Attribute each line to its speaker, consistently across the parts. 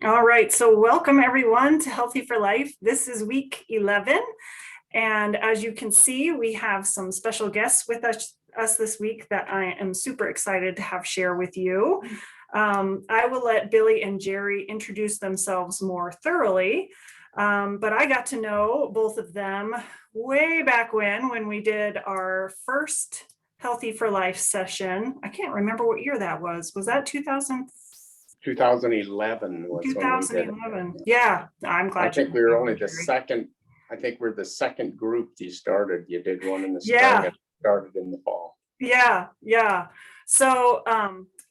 Speaker 1: All right, so welcome everyone to Healthy for Life. This is week 11, and as you can see, we have some special guests with us this week that I am super excited to have share with you. I will let Billy and Jerry introduce themselves more thoroughly, but I got to know both of them way back when we did our first Healthy for Life session. I can't remember what year that was. Was that
Speaker 2: 2011 was
Speaker 1: 2011. Yeah, I'm glad.
Speaker 2: I think we were only the second. I think we're the second group you started. You did one in the spring and started in the fall.
Speaker 1: Yeah. So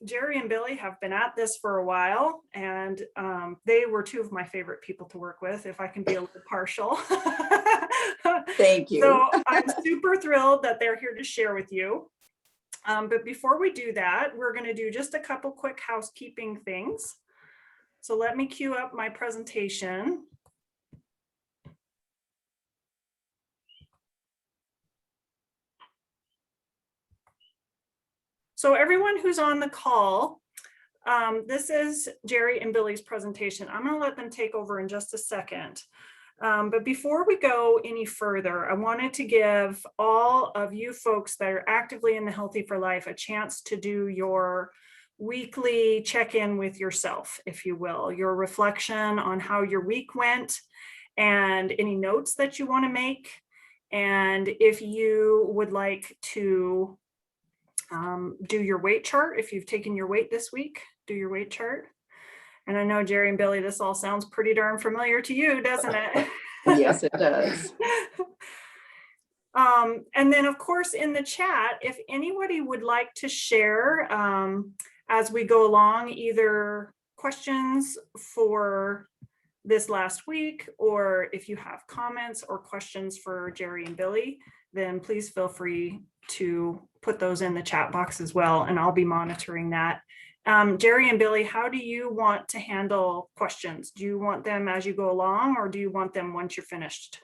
Speaker 1: Jerry and Billy have been at this for a while, and they were two of my favorite people to work with, if I can be a little partial.
Speaker 3: Thank you.
Speaker 1: So I'm super thrilled that they're here to share with you. But before we do that, we're going to do just a couple quick housekeeping things. So let me cue up my presentation. So everyone who's on the call, this is Jerry and Billy's presentation. I'm going to let them take over in just a second. But before we go any further, I wanted to give all of you folks that are actively in the Healthy for Life a chance to do your weekly check-in with yourself, if you will, your reflection on how your week went and any notes that you want to make. And if you would like to do your weight chart, if you've taken your weight this week, do your weight chart. And I know, Jerry and Billy, this all sounds pretty darn familiar to you, doesn't it?
Speaker 3: Yes, it does.
Speaker 1: And then, of course, in the chat, if anybody would like to share as we go along, either questions for this last week, or if you have comments or questions for Jerry and Billy, then please feel free to put those in the chat box as well, and I'll be monitoring that. Jerry and Billy, how do you want to handle questions? Do you want them as you go along, or do you want them once you're finished?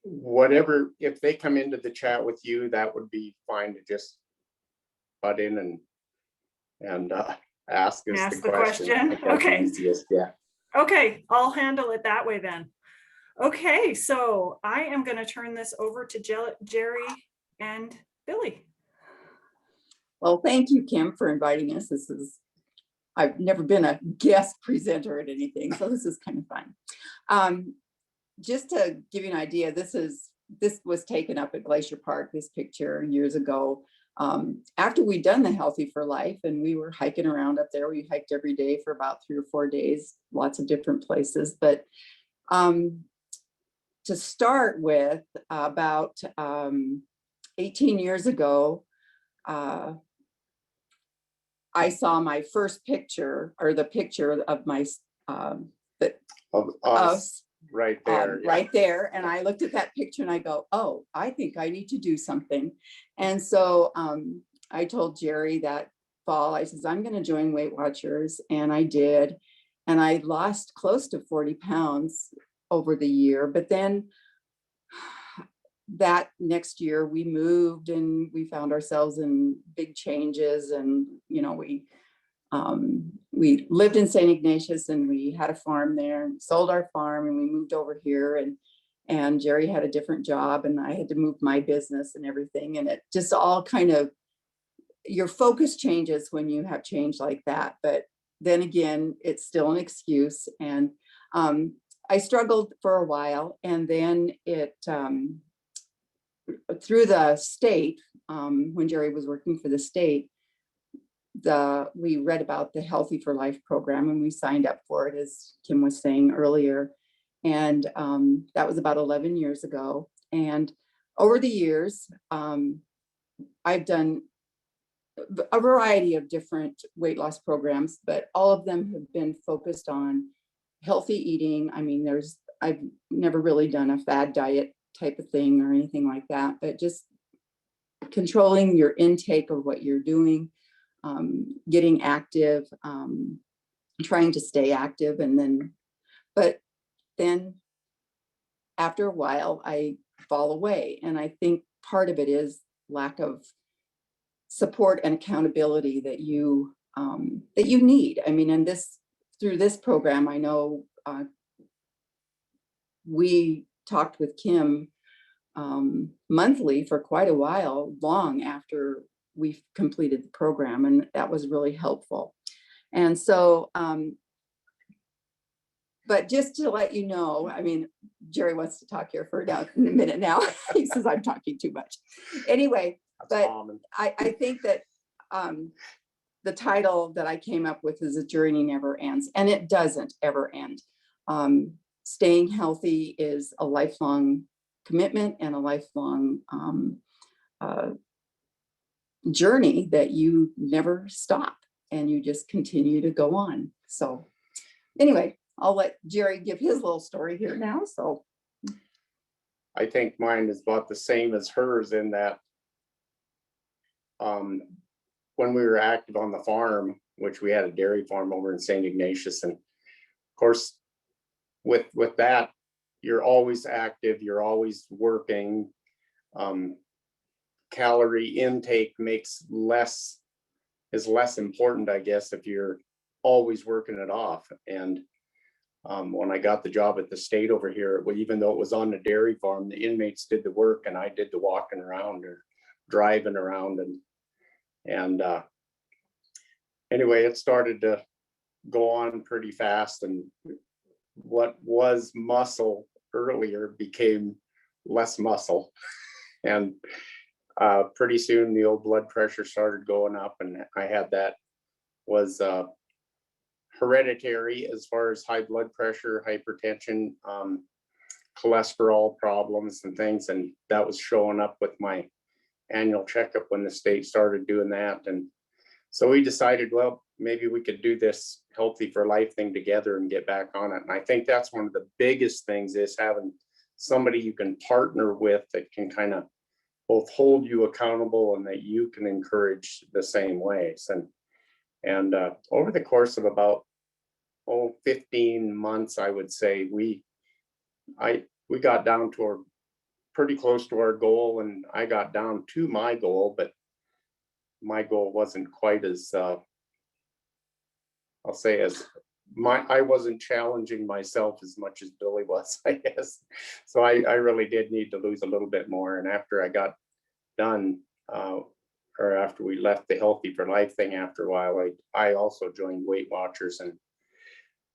Speaker 2: Whatever, if they come into the chat with you, that would be fine to just butt in and ask us the question.
Speaker 1: Okay.
Speaker 2: Easiest, yeah.
Speaker 1: Okay, I'll handle it that way then. Okay, so I am going to turn this over to Jerry and Billy.
Speaker 3: Well, thank you, Kim, for inviting us. I've never been a guest presenter at anything, so this is kind of fun. Just to give you an idea, this was taken up at Glacier Park, this picture, years ago. After we'd done the Healthy for Life and we were hiking around up there, we hiked every day for about 3 or 4 days, lots of different places. But to start with, about 18 years ago, I saw my first picture, or the picture of my
Speaker 2: of us right there.
Speaker 3: Right there. And I looked at that picture and I go, oh, I think I need to do something. And so I told Jerry that fall, I says, I'm going to join Weight Watchers. And I did. And I lost close to 40 pounds over the year. But then that next year we moved and we found ourselves in big changes. And, you know, we lived in St. Ignatius and we had a farm there, and sold our farm and we moved over here, and Jerry had a different job and I had to move my business and everything. And it just all kind of, your focus changes when you have change like that. But then again, it's still an excuse. And I struggled for a while, and then it, through the state, when Jerry was working for the state, we read about the Healthy for Life program and we signed up for it, as Kim was saying earlier. And that was about 11 years ago. And over the years, I've done a variety of different weight loss programs, but all of them have been focused on healthy eating. I mean, I've never really done a fad diet type of thing or anything like that, but just controlling your intake of what you're doing, getting active, trying to stay active. But then after a while, I fall away. And I think part of it is lack of support and accountability that you need. I mean, and this through this program, I know we talked with Kim monthly for quite a while, long after we completed the program, and that was really helpful. And so, but just to let you know, I mean, Jerry wants to talk here for a minute now. He says I'm talking too much. Anyway,
Speaker 2: That's
Speaker 3: but
Speaker 2: common.
Speaker 3: I think that the title that I came up with is "A Journey Never Ends," and it doesn't ever end. Staying healthy is a lifelong commitment and a lifelong journey that you never stop, and you just continue to go on. So anyway, I'll let Jerry give his little story here now. So
Speaker 2: I think mine is about the same as hers in that when we were active on the farm, which we had a dairy farm over in St. Ignatius, and of course with that, you're always active, you're always working. Calorie intake is less important, I guess, if you're always working it off. And when I got the job at the state over here, well, even though it was on the dairy farm, the inmates did the work and I did the walking around or driving around. And anyway, it started to go on pretty fast, and what was muscle earlier became less muscle. And pretty soon the old blood pressure started going up, and I had that was hereditary as far as high blood pressure, hypertension, cholesterol problems and things. And that was showing up with my annual checkup when the state started doing that. And so we decided, well, maybe we could do this Healthy for Life thing together and get back on it. And I think that's one of the biggest things, is having somebody you can partner with that can kind of both hold you accountable and that you can encourage the same ways. And over the course of about 15 months, I would say we got down to pretty close to our goal, and I got down to my goal, but my goal wasn't quite as I'll say as I wasn't challenging myself as much as Billy was, I guess. So I really did need to lose a little bit more. And after I got done, or after we left the Healthy for Life thing, after a while, I also joined Weight Watchers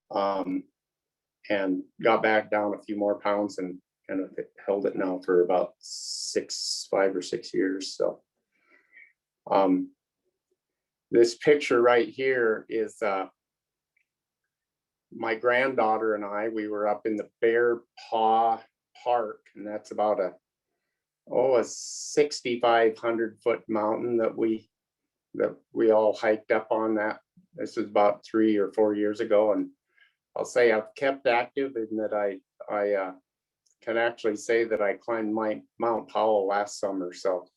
Speaker 2: and got back down a few more pounds and kind of held it now for about 5 or 6 years. So this picture right here is my granddaughter and I. We were up in the Bear Paw Park, and that's about a 6,500 foot mountain that we all hiked up on. That this was about 3 or 4 years ago. And I'll say I've kept active in that I can actually say that I climbed Mount Powell last summer. So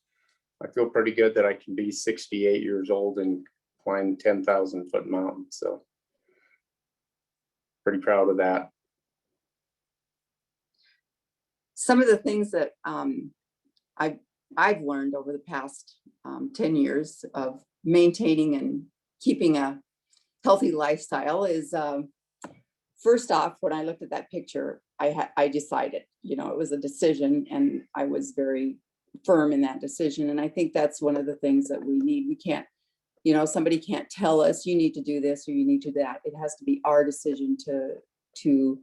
Speaker 2: I feel pretty good that I can be 68 years old and climb 10,000 foot mountain. So pretty proud of that.
Speaker 3: some of the things that I've learned over the past 10 years of maintaining and keeping a healthy lifestyle is, first off, when I looked at that picture, I decided, it was a decision, and I was very firm in that decision. And I think that's one of the things that we need. We can't, somebody can't tell us you need to do this or you need to do that. It has to be our decision to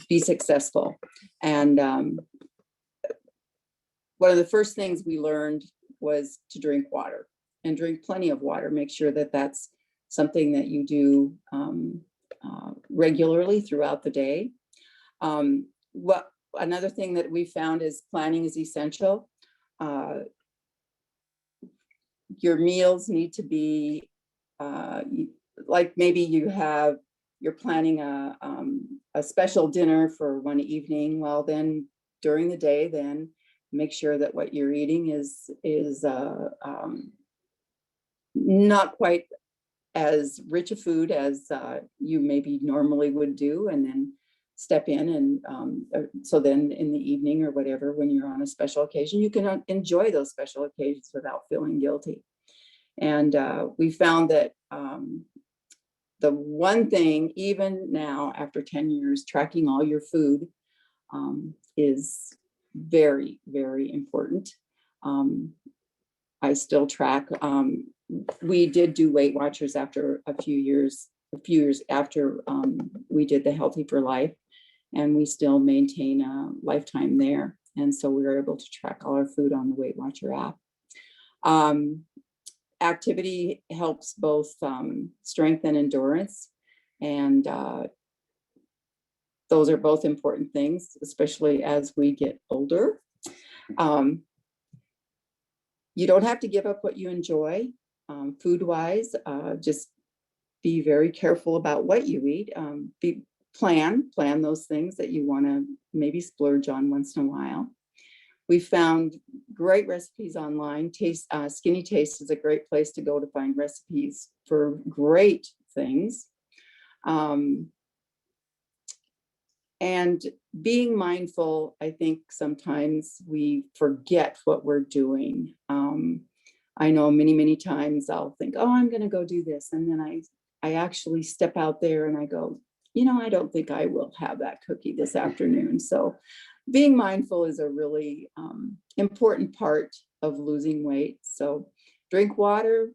Speaker 3: be successful. And one of the first things we learned was to drink water, and drink plenty of water. Make sure that that's something that you do regularly throughout the day. Another thing that we found is planning is essential. Your meals need to be like maybe you're planning a special dinner for one evening. Well, then during the day, then make sure that what you're eating is not quite as rich a food as you maybe normally would do, and then step in and so then in the evening or whatever, when you're on a special occasion, you can enjoy those special occasions without feeling guilty. And we found that the one thing, even now, after 10 years, tracking all your food is very, very important. I still track. We did do Weight Watchers after a few years after we did the Healthy for Life, and we still maintain a lifetime there. And so we were able to track all our food on the Weight Watcher app. Activity helps both strength and endurance. And those are both important things, especially as we get older. You don't have to give up what you enjoy food-wise. Just be very careful about what you eat. Plan those things that you want to maybe splurge on once in a while. We found great recipes online. Skinny Taste is a great place to go to find recipes for great things. And being mindful, I think sometimes we forget what we're doing. I know many times I'll think, oh, I'm going to go do this. And then I actually step out there and I go, I don't think I will have that cookie this afternoon. So being mindful is a really important part of losing weight. So drink water,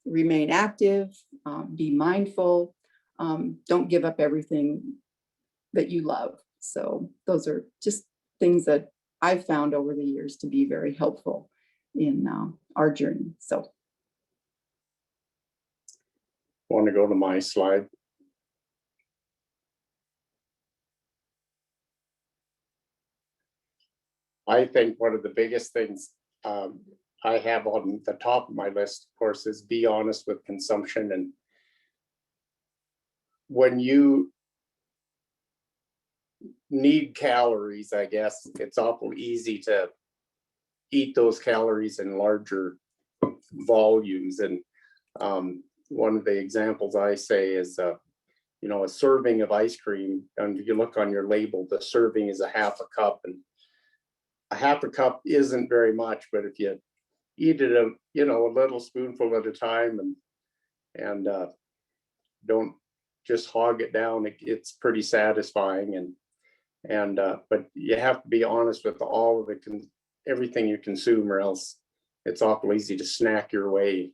Speaker 3: remain active, be mindful, don't give up everything that you love. So those are just things that I've found over the years to be very helpful in our journey. So
Speaker 2: Want to go to my slide? I think one of the biggest things I have on the top of my list, of course, is be honest with consumption. And when you need calories, I guess it's awful easy to eat those calories in larger volumes. And one of the examples I say is, a serving of ice cream. And if you look on your label, the serving is a half a cup, and a half a cup isn't very much, but if you eat it a little spoonful at a time and don't just hog it down, it's pretty satisfying. But you have to be honest with all of everything you consume, or else it's awful easy to snack your way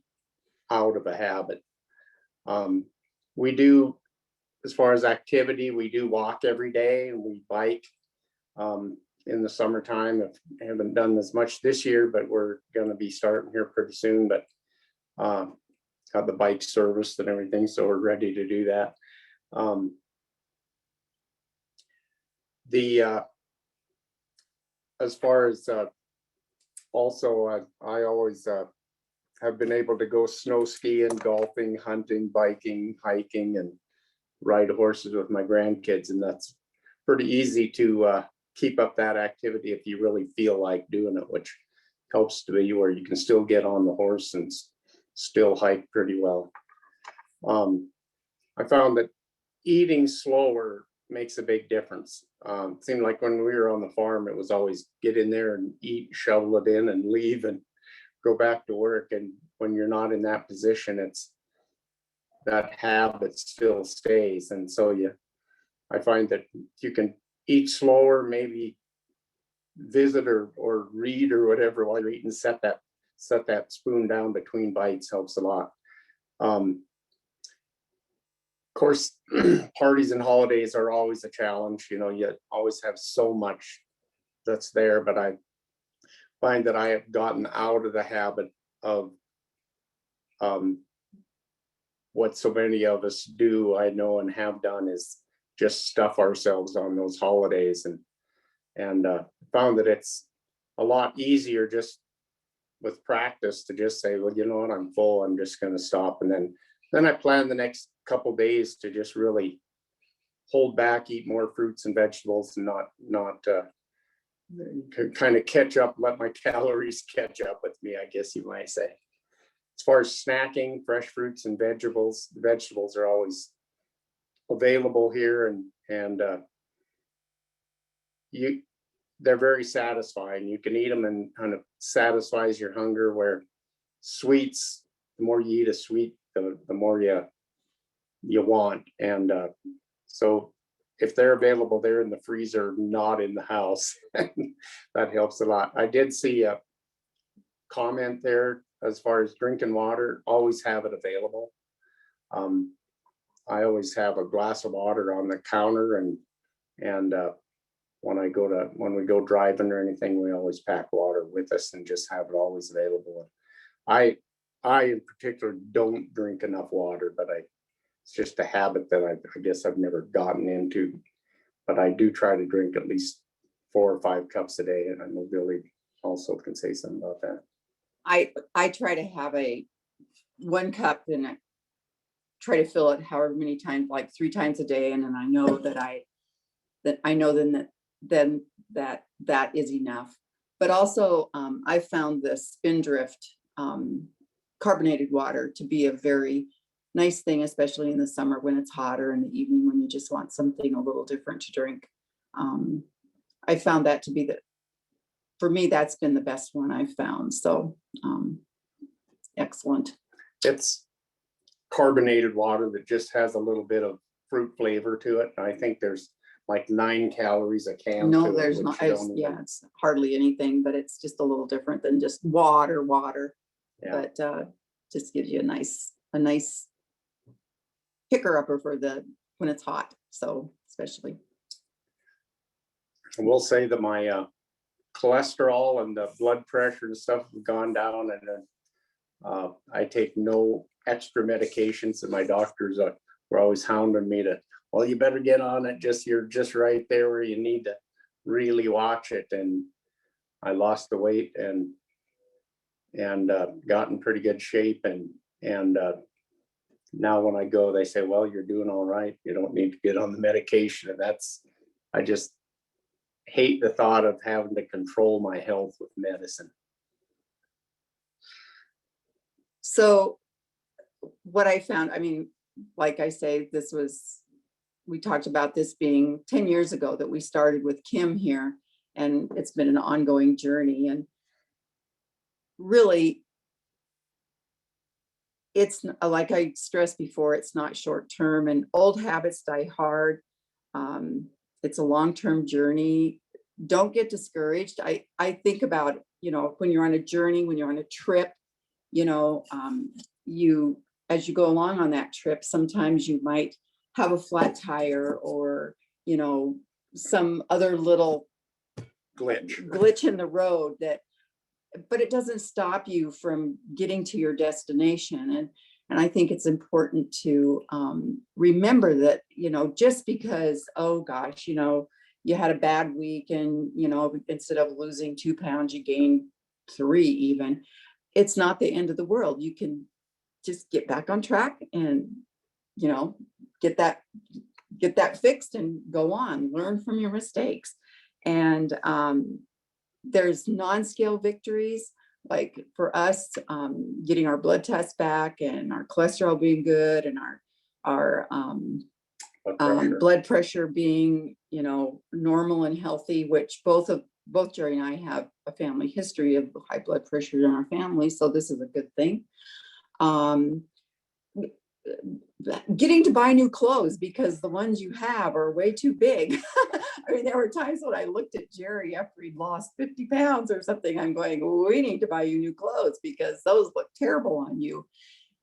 Speaker 2: out of a habit. We do, as far as activity, we do walk every day and we bike in the summertime. I haven't done as much this year, but we're going to be starting here pretty soon. But have the bike serviced and everything, so we're ready to do that. As far as also, I always have been able to go snow skiing, golfing, hunting, biking, hiking, and ride horses with my grandkids, and that's pretty easy to keep up that activity if you really feel like doing it, which helps to be where you can still get on the horse and still hike pretty well. I found that eating slower makes a big difference. It seemed like when we were on the farm, it was always get in there and eat, shovel it in and leave and go back to work. And when you're not in that position, it's that habit still stays. And so I find that you can eat slower, maybe visit or read or whatever while you're eating, set that spoon down between bites helps a lot. Of course, parties and holidays are always a challenge. You always have so much that's there, but I find that I have gotten out of the habit of what so many of us do, I know, and have done, is just stuff ourselves on those holidays, and found that it's a lot easier just with practice to just say, well, you know what, I'm full, I'm just going to stop. And then I plan the next couple days to just really hold back, eat more fruits and vegetables, and not kind of catch up, let my calories catch up with me, I guess you might say. As far as snacking, fresh fruits and vegetables are always available here, and they're very satisfying. You can eat them and kind of satisfies your hunger, where sweets, the more you eat a sweet, the more you you want. And so if they're available, they're in the freezer, not in the house. That helps a lot. I did see a comment there as far as drinking water, always have it available. I always have a glass of water on the counter, and when we go driving or anything, we always pack water with us and just have it always available. I in particular don't drink enough water, but it's just a habit that I guess I've never gotten into. But I do try to drink at least 4 or 5 cups a day, and I know Billy also can say something about that.
Speaker 3: I try to have 1 cup, and I try to fill it however many times, like 3 times a day. And then I know then that is enough. But also I found the Spindrift carbonated water to be a very nice thing, especially in the summer when it's hotter, in the evening when you just want something a little different to drink. I found that to be for me, that's been the best one I've found. So excellent.
Speaker 2: It's carbonated water that just has a little bit of fruit flavor to it. I think there's like 9 calories a can.
Speaker 3: No, there's not. It's hardly anything, but it's just a little different than just water. Yeah. But just gives you a nice picker upper for when it's hot. So especially.
Speaker 2: I will say that my cholesterol and the blood pressure and stuff have gone down, and I take no extra medications, and my doctors were always hounding me to, well, you better get on it. You're just right there where you need to really watch it. And I lost the weight and got in pretty good shape. And now when I go, they say, well, you're doing all right. You don't need to get on the medication. And I just hate the thought of having to control my health with medicine.
Speaker 3: So what I found, I mean, like I say, we talked about this being 10 years ago that we started with Kim here, and it's been an ongoing journey. And really, it's like I stressed before, it's not short term, and old habits die hard. It's a long-term journey. Don't get discouraged. I think about, when you're on a journey, when you're on a trip, as you go along on that trip, sometimes you might have a flat tire or, some other little glitch in the road but it doesn't stop you from getting to your destination. And I think it's important to remember that, just because, oh gosh, you had a bad week and, instead of losing 2 pounds, you gained 3 even. It's not the end of the world. You can just get back on track and, get that fixed and go on, learn from your mistakes. And there's non-scale victories, like for us, getting our blood tests back and our cholesterol being good and our blood pressure being, normal and healthy, which both Jerry and I have a family history of high blood pressure in our family. So this is a good thing. Getting to buy new clothes because the ones you have are way too big. I mean, there were times when I looked at Jerry after he'd lost 50 pounds or something. I'm going, we need to buy you new clothes because those look terrible on you.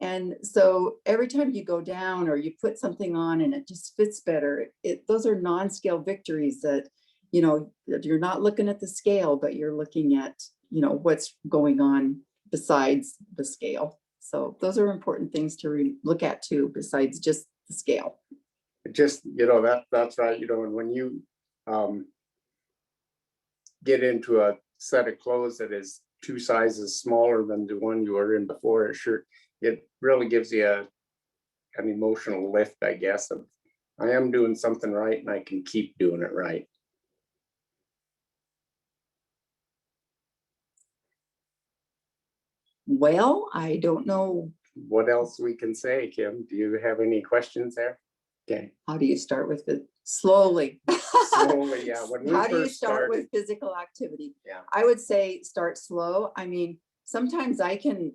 Speaker 3: And so every time you go down or you put something on and it just fits better, those are non-scale victories that, you're not looking at the scale, but you're looking at, what's going on besides the scale. So those are important things to look at too, besides just the scale.
Speaker 2: Just, that's right. And when you get into a set of clothes that is 2 sizes smaller than the one you were in before, it really gives you an emotional lift, I guess, of I am doing something right and I can keep doing it right.
Speaker 3: Well, I don't know
Speaker 2: what else we can say. Kim, do you have any questions there? Okay.
Speaker 3: How do you start with it? Slowly.
Speaker 2: Slowly, yeah.
Speaker 3: How do you start with physical activity?
Speaker 2: Yeah.
Speaker 3: I would say start slow. I mean, sometimes sometimes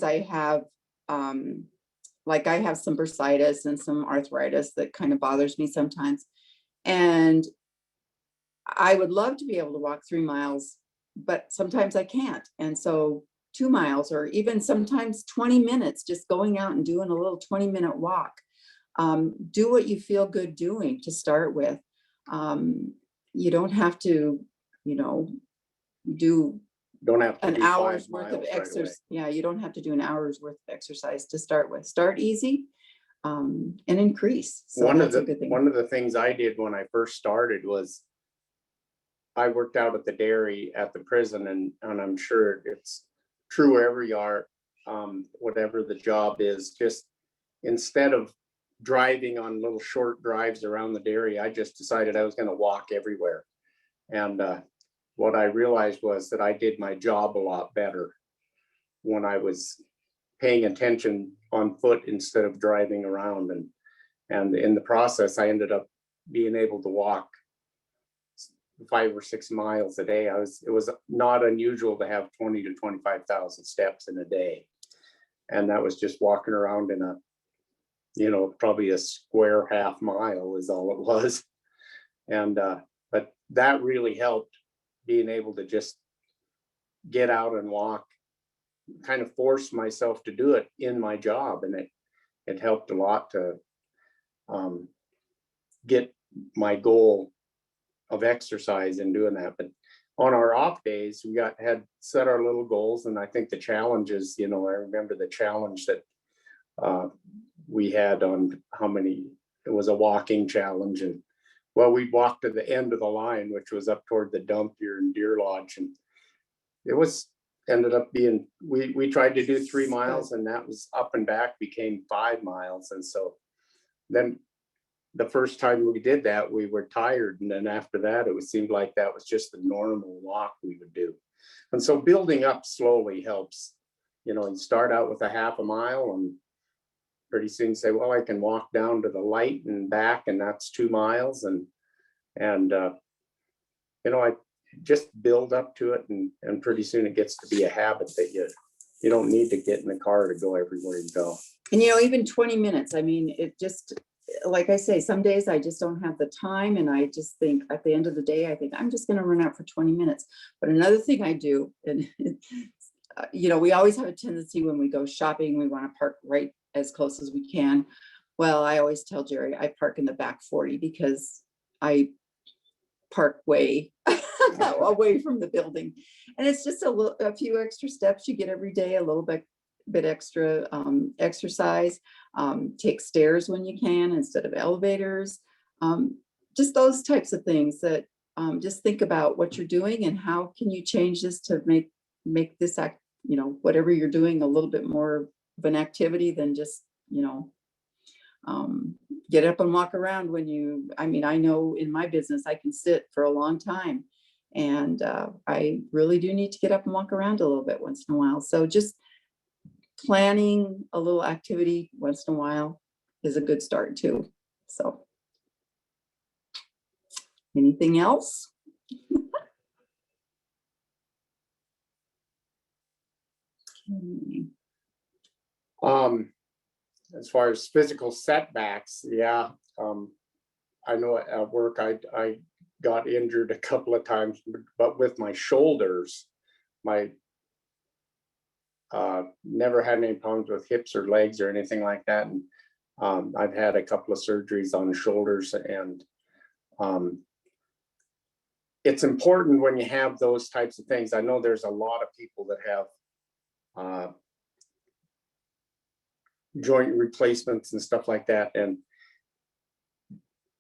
Speaker 3: I have like I have some bursitis and some arthritis that kind of bothers me sometimes. And I would love to be able to walk 3 miles, but sometimes I can't. And so 2 miles or even sometimes 20 minutes, just going out and doing a little 20-minute walk. Do what you feel good doing to start with. You don't have to, you know, do
Speaker 2: Don't have to
Speaker 3: an
Speaker 2: do
Speaker 3: hour's
Speaker 2: 5
Speaker 3: worth of
Speaker 2: miles right away.
Speaker 3: exercise. Yeah, you don't have to do an hour's worth of exercise to start with. Start easy, and increase. So
Speaker 2: One of
Speaker 3: that's a good thing.
Speaker 2: the things I did when I first started was I worked out at the dairy at the prison, and I'm sure it's true wherever you are, whatever the job is, just instead of driving on little short drives around the dairy, I just decided I was going to walk everywhere. And what I realized was that I did my job a lot better when I was paying attention on foot instead of driving around. And in the process, I ended up being able to walk 5 or 6 miles a day. It was not unusual to have 20 to 25,000 steps in a day. And that was just walking around in a, you know, probably a square half mile is all it was. And, but that really helped, being able to just get out and walk, kind of force myself to do it in my job. And it helped a lot to get my goal of exercise and doing that. But on our off days, we had set our little goals. And I think the challenges, you know, I remember the challenge that we had on how many, it was a walking challenge. And well, we'd walk to the end of the line, which was up toward the dump here in Deer Lodge. And it was ended up being, we tried to do 3 miles, and that was up and back became 5 miles. And so then the first time we did that, we were tired. And then after that, it seemed like that was just the normal walk we would do. And so building up slowly helps. You know, you start out with a half a mile, and pretty soon say, well, I can walk down to the light and back, and that's 2 miles. And you know, I just build up to it, and pretty soon it gets to be a habit that you don't need to get in the car to go everywhere you go.
Speaker 3: And, you know, even 20 minutes, I mean, it just, like I say, some days I just don't have the time. And I just think at the end of the day, I think I'm just going to run out for 20 minutes. But another thing I do, and, you know, we always have a tendency when we go shopping, we want to park right as close as we can. Well, I always tell Jerry, I park in the back 40 because I park way away from the building. And it's just a few extra steps you get every day, a little bit extra exercise. Take stairs when you can instead of elevators. Just those types of things that just think about what you're doing and how can you change this to make this act, you know, whatever you're doing a little bit more of an activity than just, you know, get up and walk around I mean, I know in my business, I can sit for a long time, and I really do need to get up and walk around a little bit once in a while. So just planning a little activity once in a while is a good start too. So anything else? Okay.
Speaker 2: As far as physical setbacks, yeah. I know at work I got injured a couple of times, but with my shoulders, never had any problems with hips or legs or anything like that. And I've had a couple of surgeries on shoulders, and it's important when you have those types of things. I know there's a lot of people that have joint replacements and stuff like that, and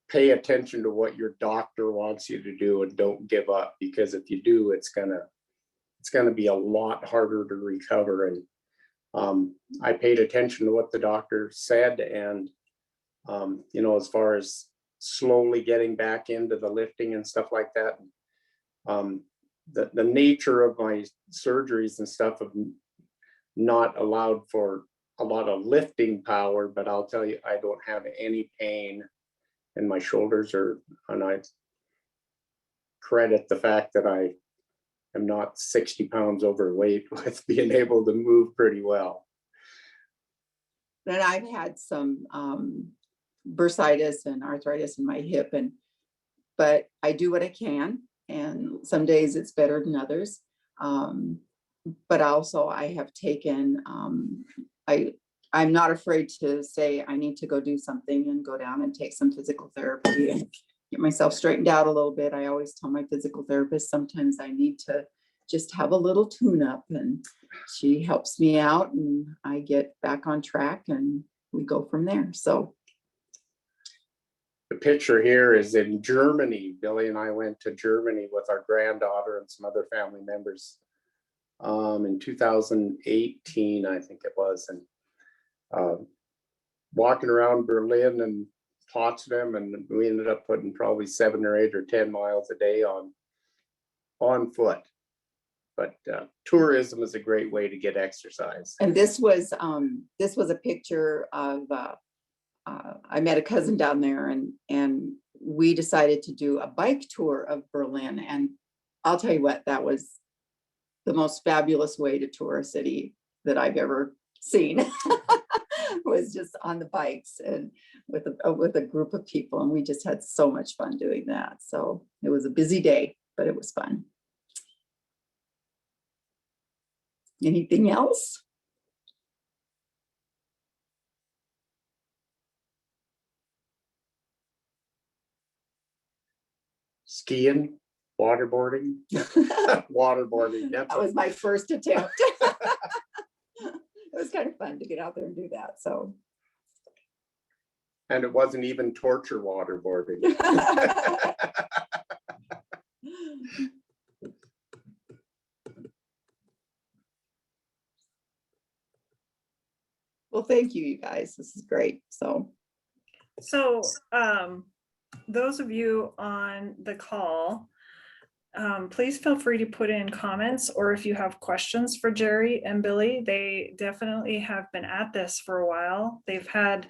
Speaker 2: pay attention to what your doctor wants you to do and don't give up, because if you do, it's gonna be a lot harder to recover. And I paid attention to what the doctor said, and you know, as far as slowly getting back into the lifting and stuff like that, the nature of my surgeries and stuff have not allowed for a lot of lifting power, but I'll tell you, I don't have any pain in my shoulders, and I credit the fact that I am not 60 pounds overweight with being able to move pretty well.
Speaker 3: then I've had some bursitis and arthritis in my hip, but I do what I can, and some days it's better than others. But also I have taken, I'm not afraid to say I need to go do something and go down and take some physical therapy and get myself straightened out a little bit. I always tell my physical therapist, sometimes I need to just have a little tune up, and she helps me out and I get back on track and we go from there. So
Speaker 2: The picture here is in Germany. Billy and I went to Germany with our granddaughter and some other family members in 2018, I think it was, and walking around Berlin and Potsdam, and we ended up putting probably 7 or 8 or 10 miles a day on foot. But tourism is a great way to get exercise.
Speaker 3: and this was a picture of I met a cousin down there, and we decided to do a bike tour of Berlin. And I'll tell you what, that was the most fabulous way to tour a city that I've ever seen. Was just on the bikes and with a group of people, and we just had so much fun doing that. So it was a busy day, but it was fun. Anything else?
Speaker 2: Skiing, waterboarding, waterboarding. That's
Speaker 3: That was my first attempt. It was kind of fun to get out there and do that. So
Speaker 2: and it wasn't even torture waterboarding.
Speaker 3: well, thank you, you guys. This is great. So
Speaker 1: Those of you on the call, please feel free to put in comments, or if you have questions for Jerry and Billy. They definitely have been at this for a while. They've had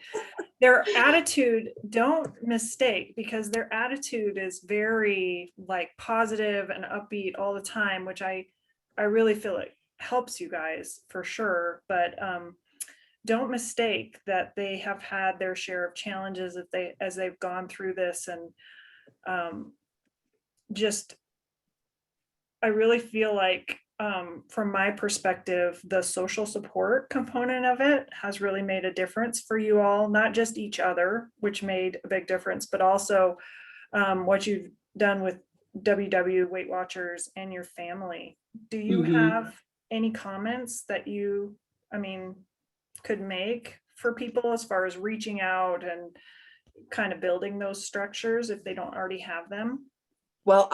Speaker 1: their attitude, don't mistake, because their attitude is very like positive and upbeat all the time, which I really feel it helps you guys for sure. But don't mistake that they have had their share of challenges as they've gone through this. And I really feel like, from my perspective, the social support component of it has really made a difference for you all, not just each other, which made a big difference, but also what you've done with WW Weight Watchers and your family. Do you have any comments that you, could make for people as far as reaching out and kind of building those structures if they don't already have them?
Speaker 3: well,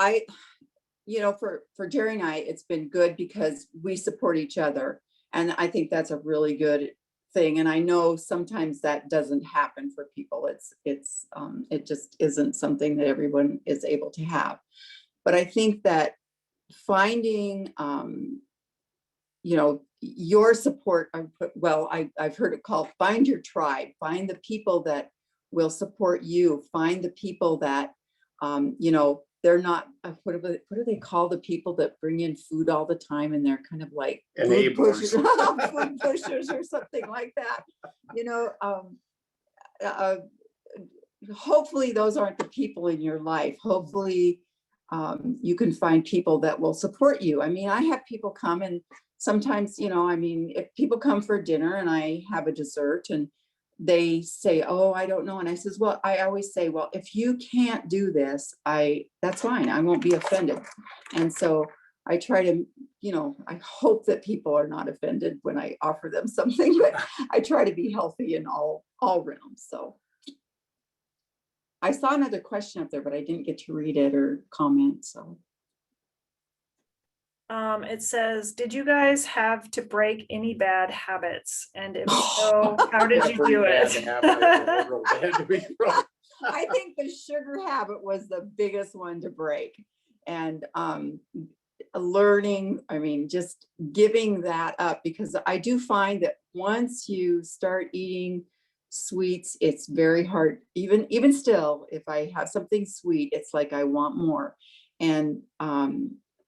Speaker 3: for Jerry and I, it's been good because we support each other. And I think that's a really good thing. And I know sometimes that doesn't happen for people. It just isn't something that everyone is able to have. But I think that finding, your support, I've heard it called find your tribe, find the people that will support you, find the people that, they're not, what do they call the people that bring in food all the time and they're kind of like food pushers, food pushers or something like that. Hopefully those aren't the people in your life. Hopefully you can find people that will support you. I have people come, and sometimes, if people come for dinner and I have a dessert and they say, oh, I don't know. And I says, well, I always say, well, if you can't do this, that's fine. I won't be offended. And so I try to, I hope that people are not offended when I offer them something, but I try to be healthy in all realms. So I saw another question up there, but I didn't get to read it or comment. So
Speaker 1: it says, did you guys have to break any bad habits? And if so, how did you do it?
Speaker 3: I think the sugar habit was the biggest one to break. And learning, just giving that up, because I do find that once you start eating sweets, it's very hard. Even still, if I have something sweet, it's like I want more. And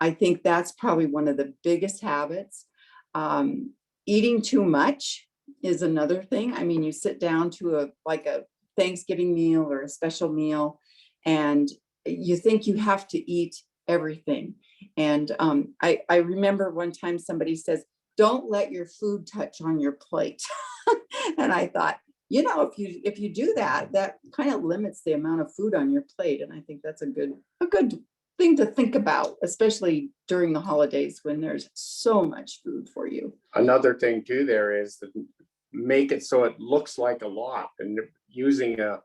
Speaker 3: I think that's probably one of the biggest habits. Eating too much is another thing. I mean, you sit down to a Thanksgiving meal or a special meal, and you think you have to eat everything. And I remember one time somebody says, "Don't let your food touch on your plate." And I thought, if you do that, that kind of limits the amount of food on your plate. And I think that's a good thing to think about, especially during the holidays when there's so much food for you.
Speaker 2: Another thing too there is that make it so it looks like a lot, and using a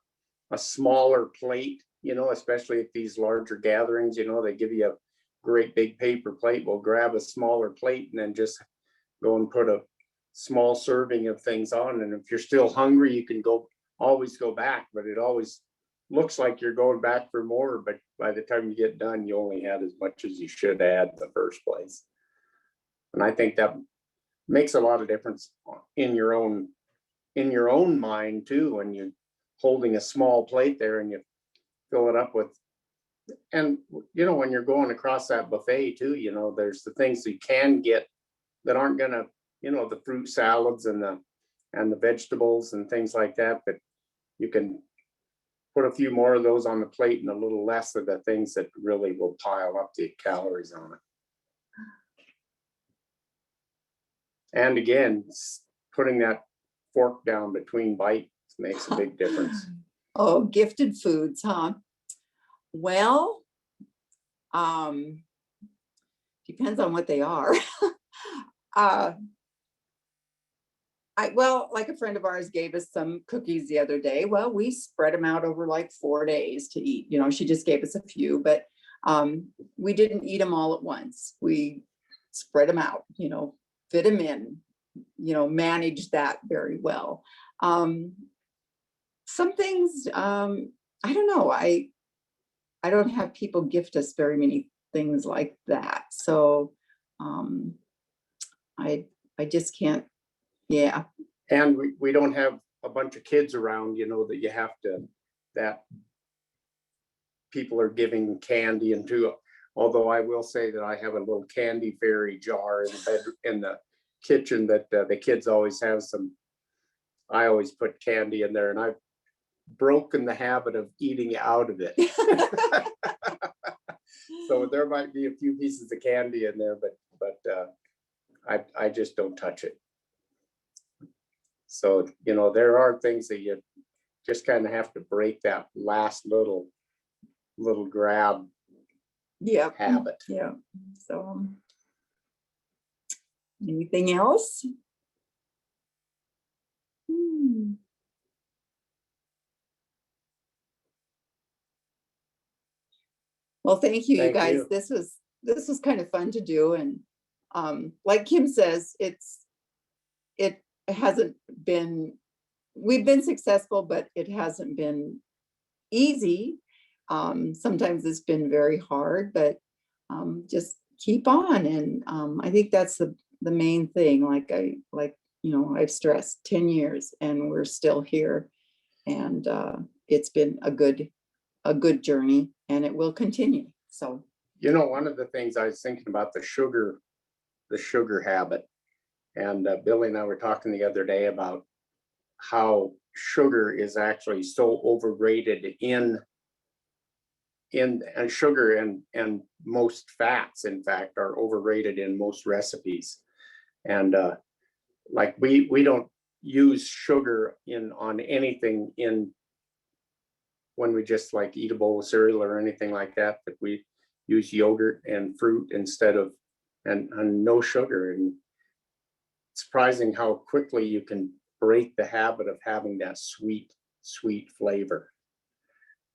Speaker 2: smaller plate, especially at these larger gatherings, they give you a great big paper plate. Well, grab a smaller plate and then just go and put a small serving of things on. And if you're still hungry, you can always go back, but it always looks like you're going back for more. But by the time you get done, you only had as much as you should add in the first place. And I think that makes a lot of difference in your own mind too, when you're holding a small plate there and you fill it up with. And when you're going across that buffet too, there's the things you can get that aren't gonna, the fruit salads and the vegetables and things like that, but you can put a few more of those on the plate and a little less of the things that really will pile up the calories on it. And again, putting that fork down between bites makes a big difference.
Speaker 3: Oh, gifted foods, huh? Well, depends on what they are. Like a friend of ours gave us some cookies the other day. Well, we spread them out over like 4 days to eat. She just gave us a few, but we didn't eat them all at once. We spread them out, fit them in, manage that very well. Some things, I don't know. I don't have people gift us very many things like that. So I just can't. Yeah.
Speaker 2: And we don't have a bunch of kids around, that people are giving candy into. Although I will say that I have a little candy fairy jar in the kitchen that the kids always have some. I always put candy in there, and I've broken the habit of eating out of it. So there might be a few pieces of candy in there, but I just don't touch it. So, there are things that you just kind of have to break that last little grab habit.
Speaker 3: Yeah. So anything else? Well, thank you, you guys. This was kind of fun to do. And like Kim says, it hasn't been, we've been successful, but it hasn't been easy. Sometimes it's been very hard, but just keep on. And I think that's the main thing. I've stressed 10 years and we're still here. And it's been a good journey, and it will continue. So,
Speaker 2: one of the things I was thinking about the sugar habit, and Billy and I were talking the other day about how sugar is actually so overrated in sugar and most fats, in fact, are overrated in most recipes. And we don't use sugar on anything when we just eat a bowl of cereal or anything like that, but we use yogurt and fruit instead of, and no sugar. And it's surprising how quickly you can break the habit of having that sweet flavor.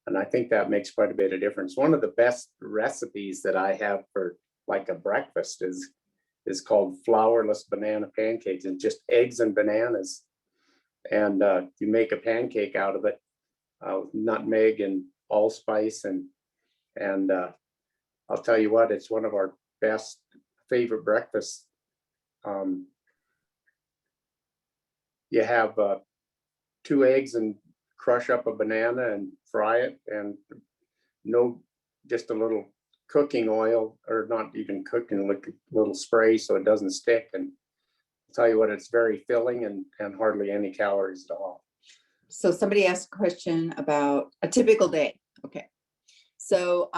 Speaker 2: And I think that makes quite a bit of difference. One of the best recipes that I have for a breakfast is called flourless banana pancakes, and just eggs and bananas. And you make a pancake out of it, with nutmeg and allspice, and I'll tell you what, it's one of our best favorite breakfasts. You have 2 eggs and crush up a banana and fry it, and just a little cooking oil, or not even cooking, like a little spray so it doesn't stick. And tell you what, it's very filling and hardly any calories at all.
Speaker 3: So somebody asked a question about a typical day. Okay. So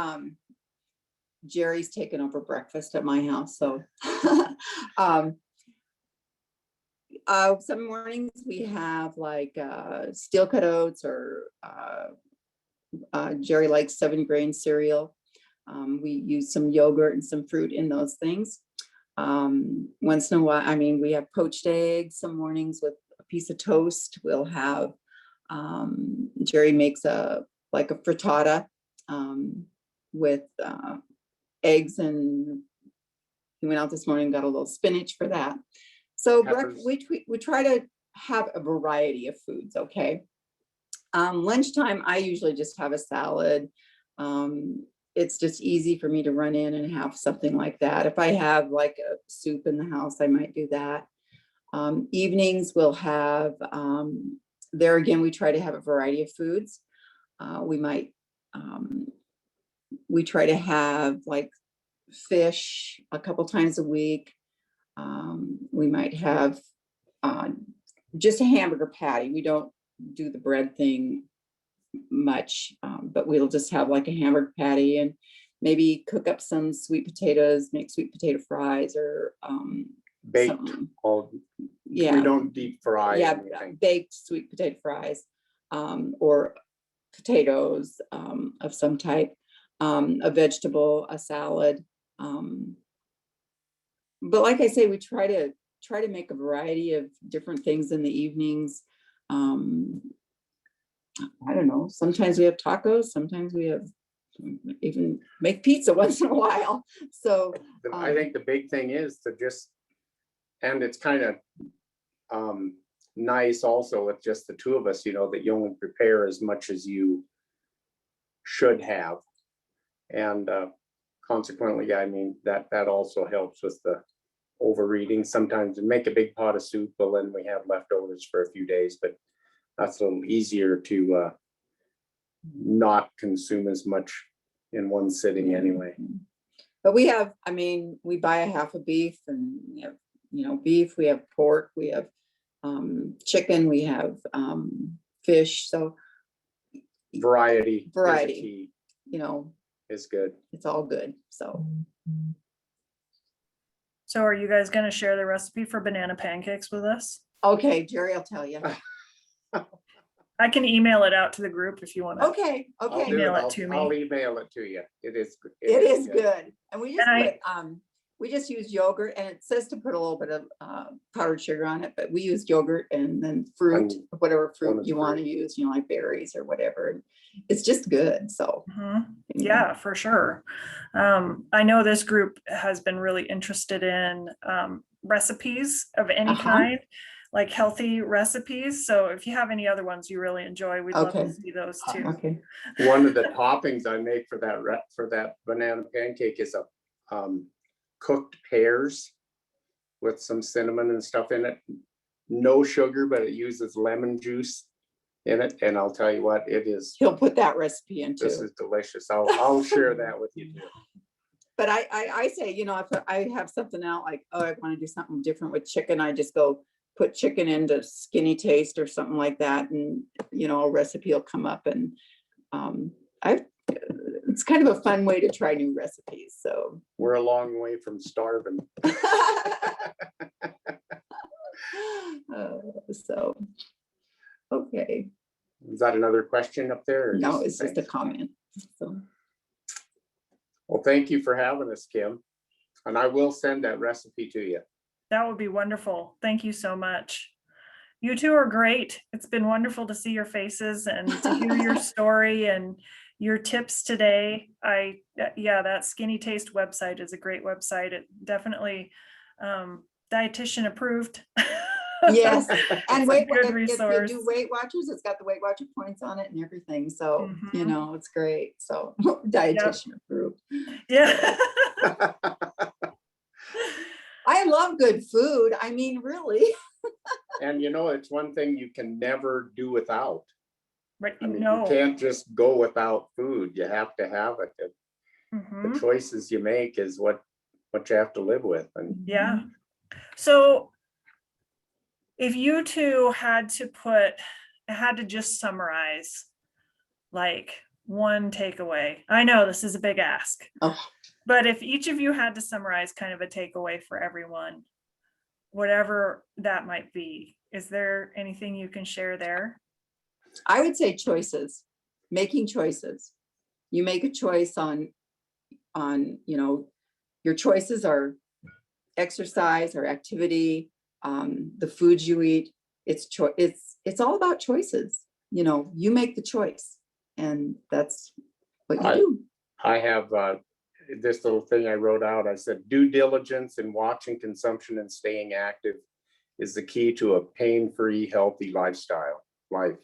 Speaker 3: Jerry's taken over breakfast at my house. So some mornings we have like steel cut oats, or Jerry likes 7-grain cereal. We use some yogurt and some fruit in those things. Once in a while, I mean, we have poached eggs some mornings with a piece of toast. We'll have Jerry makes like a frittata with eggs, and he went out this morning and got a little spinach for that. So we try to have a variety of foods. Okay. Lunchtime, I usually just have a salad. It's just easy for me to run in and have something like that. If I have like a soup in the house, I might do that. Evenings we'll have, there again, we try to have a variety of foods. We try to have like fish a couple times a week. We might have just a hamburger patty. We don't do the bread thing much, but we'll just have like a hamburger patty, and maybe cook up some sweet potatoes, make sweet potato fries, or
Speaker 2: Baked.
Speaker 3: Yeah,
Speaker 2: We don't deep fry anything.
Speaker 3: baked sweet potato fries, or potatoes of some type, a vegetable, a salad. But like I say, we try to make a variety of different things in the evenings. I don't know, sometimes we have tacos, sometimes we have even make pizza once in a while. So
Speaker 2: I think the big thing is to just, and it's kind of nice also with just the two of us, you know, that you only prepare as much as you should have. And consequently, I mean, that also helps with the overeating. Sometimes we make a big pot of soup, but then we have leftovers for a few days, but that's a little easier to not consume as much in one sitting anyway.
Speaker 3: but we have, I mean, we buy a half a beef, and we have, beef, we have pork, we have chicken, we have fish. So
Speaker 2: Variety. is
Speaker 3: Variety.
Speaker 2: the key,
Speaker 3: it's
Speaker 2: is good.
Speaker 3: all good. So
Speaker 1: So are you guys gonna share the recipe for banana pancakes with us?
Speaker 3: okay, Jerry, I'll tell you.
Speaker 1: I can email it out to the group if you want to.
Speaker 3: Okay,
Speaker 2: I'll
Speaker 3: okay.
Speaker 2: do
Speaker 1: Email it
Speaker 2: I'll-
Speaker 1: to me.
Speaker 2: I'll email it to you. It is.
Speaker 3: It is good. And we just
Speaker 1: And
Speaker 3: we just use yogurt, and it says to put a little bit of powdered sugar on it, but we use yogurt and then fruit,
Speaker 2: And
Speaker 3: whatever fruit
Speaker 2: one is
Speaker 3: you want to
Speaker 2: fruit.
Speaker 3: use, like berries or whatever. It's just good. So
Speaker 1: Mhm. Yeah, for sure. I know this group has been really interested in recipes of any
Speaker 3: Uh-huh.
Speaker 1: kind, like healthy recipes. So if you have any other ones you really enjoy, we'd love to
Speaker 3: Okay.
Speaker 1: see those too.
Speaker 3: Okay.
Speaker 2: One of the toppings I make for that banana pancake is a cooked pears with some cinnamon and stuff in it. No sugar, but it uses lemon juice in it. And I'll tell you what, it is,
Speaker 3: He'll put that recipe in
Speaker 2: this
Speaker 3: too.
Speaker 2: is delicious. I'll share that with you too.
Speaker 3: But I say, if I have something out, like, oh, I want to do something different with chicken, I just go put chicken into Skinny Taste or something like that, and a recipe will come up. And it's kind of a fun way to try new recipes. So
Speaker 2: We're a long way from starving.
Speaker 3: so okay.
Speaker 2: Is that another question up there? or
Speaker 3: No, it's just a
Speaker 2: thanks?
Speaker 3: comment. So
Speaker 2: Well, thank you for having us, Kim. And I will send that recipe to you.
Speaker 1: That would be wonderful. Thank you so much. You two are great. It's been wonderful to see your faces and to hear your story and your tips today. Yeah, that Skinny Taste website is a great website. It definitely dietitian approved.
Speaker 3: yes,
Speaker 1: It's
Speaker 3: and
Speaker 1: a
Speaker 3: Weight
Speaker 1: good
Speaker 3: if you
Speaker 1: resource.
Speaker 3: do Weight Watchers, it's got the Weight Watcher points on it and everything. So
Speaker 1: Mhm.
Speaker 3: it's great. So dietitian approved.
Speaker 1: Yeah.
Speaker 3: I love good food. I mean, really.
Speaker 2: And it's one thing you can never do without.
Speaker 1: Right.
Speaker 2: I mean, you
Speaker 1: No.
Speaker 2: can't just go without food. You have to have it. The
Speaker 1: Mhm.
Speaker 2: choices you make is what you have to live with. And
Speaker 1: Yeah. So if you two had to just summarize like one takeaway, I know this is a big ask,
Speaker 3: Oh,
Speaker 1: but if each of you had to summarize kind of a takeaway for everyone, whatever that might be, is there anything you can share there?
Speaker 3: I would say choices, making choices. You make a choice on, your choices are exercise or activity, the foods you eat. It's all about choices. You make the choice, and that's what you do.
Speaker 2: I have this little thing I wrote out. I said, due diligence in watching consumption and staying active is the key to a pain-free, healthy life.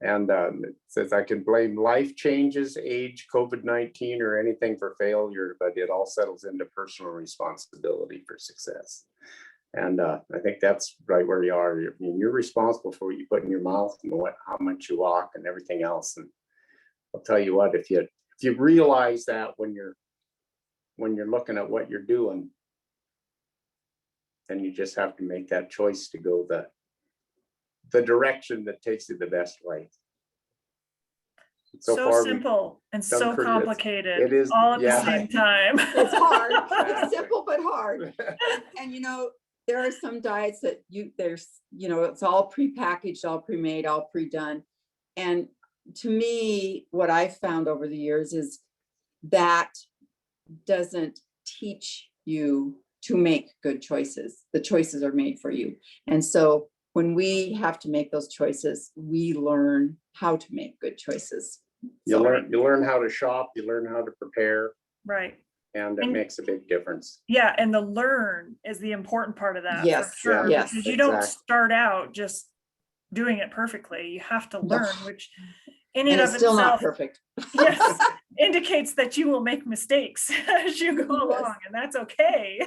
Speaker 2: And it says, I can blame life changes, age, COVID-19, or anything for failure, but it all settles into personal responsibility for success. And I think that's right where you are. I mean, you're responsible for what you put in your mouth and how much you walk and everything else. And I'll tell you what, if you realize that when you're looking at what you're doing, then you just have to make that choice to go the direction that takes you the best way.
Speaker 1: So
Speaker 2: far,
Speaker 1: simple and
Speaker 2: done
Speaker 1: so
Speaker 2: pretty-
Speaker 1: complicated,
Speaker 2: it is,
Speaker 1: all at the
Speaker 2: yeah.
Speaker 1: same time.
Speaker 3: It's hard. It's
Speaker 2: Exactly.
Speaker 3: simple but hard. And there are some diets that it's all prepackaged, all pre-made, all pre-done. And to me, what I've found over the years is that doesn't teach you to make good choices. The choices are made for you. And so when we have to make those choices, we learn how to make good choices.
Speaker 2: You
Speaker 3: So,
Speaker 2: learn how to shop, you learn how to prepare,
Speaker 1: Right.
Speaker 2: and it
Speaker 1: And-
Speaker 2: makes a big difference.
Speaker 1: Yeah, and the learn is the important part of that.
Speaker 3: Yes,
Speaker 1: for sure,
Speaker 3: yes,
Speaker 1: because you don't
Speaker 2: exactly.
Speaker 1: start out just doing it perfectly. You have to
Speaker 3: No.
Speaker 1: learn, which in
Speaker 3: and
Speaker 1: and
Speaker 3: it's
Speaker 1: of
Speaker 3: still not
Speaker 1: itself,
Speaker 3: perfect.
Speaker 1: yes, indicates that you will make mistakes as you go
Speaker 3: Yes.
Speaker 1: along, and that's okay.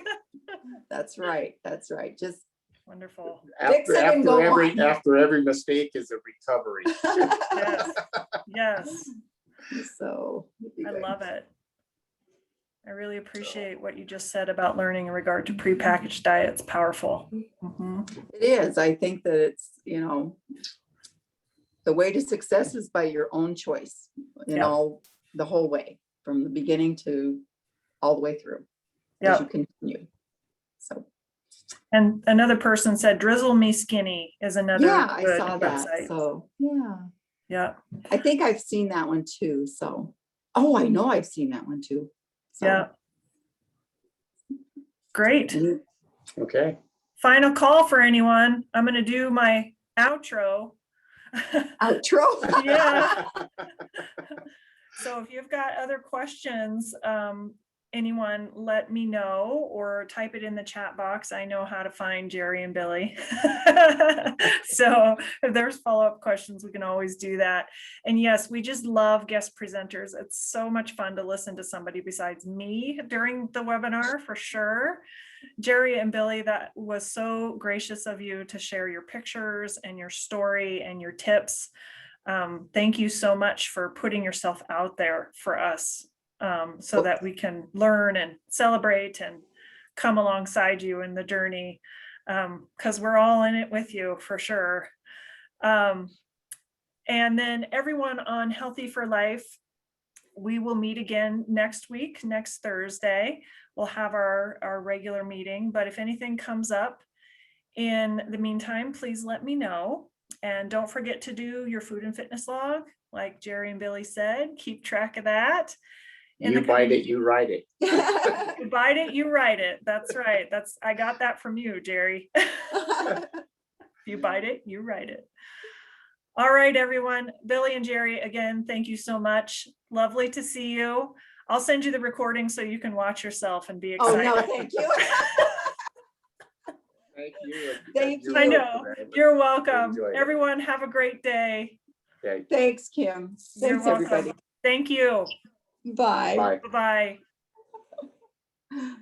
Speaker 3: That's right. That's right. Just
Speaker 1: Wonderful.
Speaker 3: Fix it and go on.
Speaker 2: After every mistake is a recovery.
Speaker 1: Yes. Yes,
Speaker 3: so it'd be
Speaker 1: I
Speaker 3: good.
Speaker 1: love it. I really appreciate what you just said about learning in regard to prepackaged diets. Powerful. Mhm.
Speaker 3: It is. I think that it's, the way to success is by your own choice,
Speaker 1: Yeah.
Speaker 3: the whole way, from the beginning to all the way through
Speaker 1: Yeah.
Speaker 3: as you continue. So,
Speaker 1: And another person said, "Drizzle me skinny" is another
Speaker 3: yeah, I
Speaker 1: good
Speaker 3: saw that.
Speaker 1: website.
Speaker 3: So, yeah,
Speaker 1: Yeah,
Speaker 3: I think I've seen that one too. So, I know I've seen that one too. So,
Speaker 1: yeah. Great.
Speaker 3: mm,
Speaker 2: Okay.
Speaker 1: Final call for anyone. I'm going to do my outro.
Speaker 3: outro.
Speaker 1: Yeah. So if you've got other questions, anyone, let me know or type it in the chat box. I know how to find Jerry and Billy. So if there's follow-up questions, we can always do that. And yes, we just love guest presenters. It's so much fun to listen to somebody besides me during the webinar, for sure. Jerry and Billy, that was so gracious of you to share your pictures and your story and your tips. Thank you so much for putting yourself out there for us, so that we can learn and celebrate and come alongside you in the journey, because we're all in it with you for sure. And then everyone on Healthy for Life, we will meet again next week, next Thursday. We'll have our regular meeting, but if anything comes up in the meantime, please let me know. And don't forget to do your food and fitness log, like Jerry and Billy said. Keep track of that.
Speaker 2: You bite it, you write it.
Speaker 1: You bite it, you write it. That's right. I got that from you, Jerry. You bite it, you write it. All right, everyone. Billy and Jerry, again, thank you so much. Lovely to see you. I'll send you the recording so you can watch yourself and be
Speaker 3: Oh,
Speaker 1: excited.
Speaker 3: no, thank you.
Speaker 2: Thank you.
Speaker 3: Thank you.
Speaker 1: I know. You're welcome.
Speaker 2: Enjoyed it.
Speaker 1: Everyone, have a great day.
Speaker 2: Okay,
Speaker 3: Thanks, Kim.
Speaker 1: You're
Speaker 3: Thanks,
Speaker 1: welcome.
Speaker 3: everybody.
Speaker 1: Thank you.
Speaker 3: Bye.
Speaker 2: bye.
Speaker 1: Bye-bye.